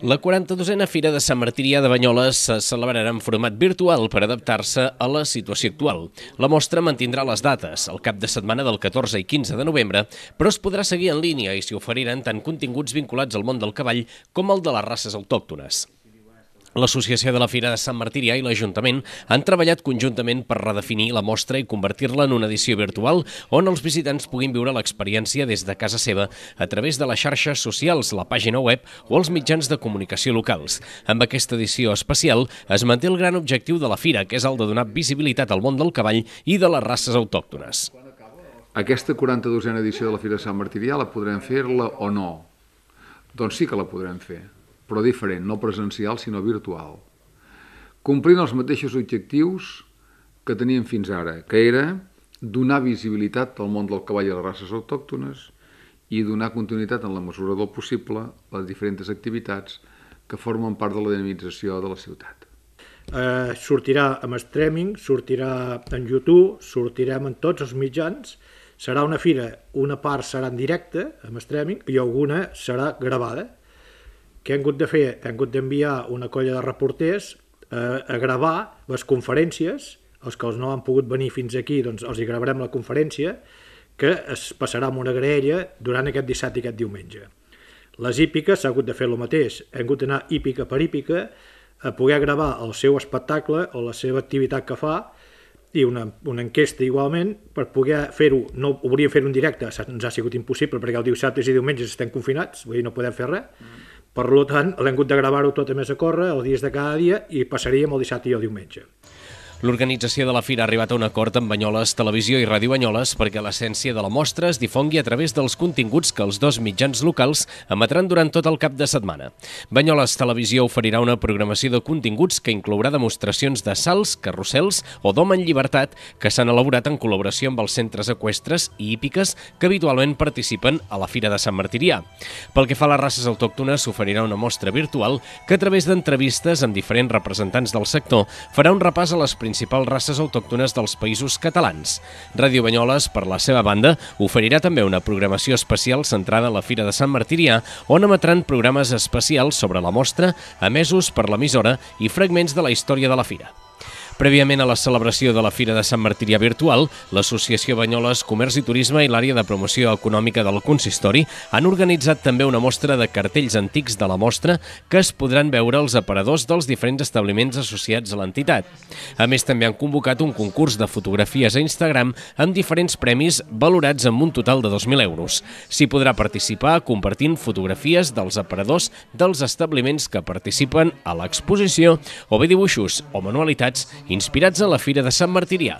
La 42a Fira de Sant Martirià de Banyoles se celebrarà en format virtual per adaptar-se a la situació actual. La mostra mantindrà les dates, el cap de setmana del 14 i 15 de novembre, però es podrà seguir en línia i s'hi oferiran tant continguts vinculats al món del cavall com el de les races autòctones. L'Associació de la Fira de Sant Martirià i l'Ajuntament han treballat conjuntament per redefinir la mostra i convertir-la en una edició virtual on els visitants puguin viure l'experiència des de casa seva a través de les xarxes socials, la pàgina web o els mitjans de comunicació locals. Amb aquesta edició especial es manté el gran objectiu de la Fira, que és el de donar visibilitat al món del cavall i de les races autòctones. Aquesta 42a edició de la Fira de Sant Martirià la podrem fer-la o no? Doncs sí que la podrem fer, però diferent, no presencial, sinó virtual. Complint els mateixos objectius que teníem fins ara, que era donar visibilitat al món del cavall i les races autòctones i donar continuïtat en la mesura del possible a les diferents activitats que formen part de la dinamització de la ciutat. Sortirà en streaming, sortirà en YouTube, sortirem en tots els mitjans. Serà una fira, una part serà en directe, en streaming, i alguna serà gravada. Què hem hagut de fer? Hem hagut d'enviar una colla de reporters a gravar les conferències. Els que no han pogut venir fins aquí, doncs els hi gravarem la conferència, que es passarà amb una graella durant aquest dissabte i aquest diumenge. Les hípiques s'ha hagut de fer el mateix. Hem hagut d'anar hípica per hípica a poder gravar el seu espectacle o la seva activitat que fa i una enquesta igualment per poder fer-ho. No ho volíem fer en directe, ens ha sigut impossible perquè els dissabtes i diumenges estem confinats, vull dir, no podem fer res. Per tant, l'hem hagut de gravar-ho tot a més a córrer, els dies de cada dia, i passaríem el dissabte i el diumenge. L'organització de la Fira ha arribat a un acord amb Banyoles Televisió i Ràdio Banyoles perquè l'essència de la mostra es difongui a través dels continguts que els dos mitjans locals emetran durant tot el cap de setmana. Banyoles Televisió oferirà una programació de continguts que inclourà demostracions de salts, carrusels o d'home en llibertat que s'han elaborat en col·laboració amb els centres eqüestres i hípiques que habitualment participen a la Fira de Sant Martirià. Pel que fa a les races autòctones, s'oferirà una mostra virtual que a través d'entrevistes amb diferents representants del sector farà un repàs a les principals races autòctones dels països catalans. Ràdio Banyoles, per la seva banda, oferirà també una programació especial centrada en la Fira de Sant Martirià, on emetran programes especials sobre la mostra, emesos per l'emissora i fragments de la història de la Fira. Prèviament a la celebració de la Fira de Sant Martirià virtual, l'Associació Banyoles Comerç i Turisme i l'Àrea de Promoció Econòmica del Consistori han organitzat també una mostra de cartells antics de la mostra que es podran veure als aparadors dels diferents establiments associats a l'entitat. A més, també han convocat un concurs de fotografies a Instagram amb diferents premis valorats amb un total de 2.000 euros. S'hi podrà participar compartint fotografies dels aparadors dels establiments que participen a l'exposició o bé dibuixos o manualitats inspirats en la Fira de Sant Martirià.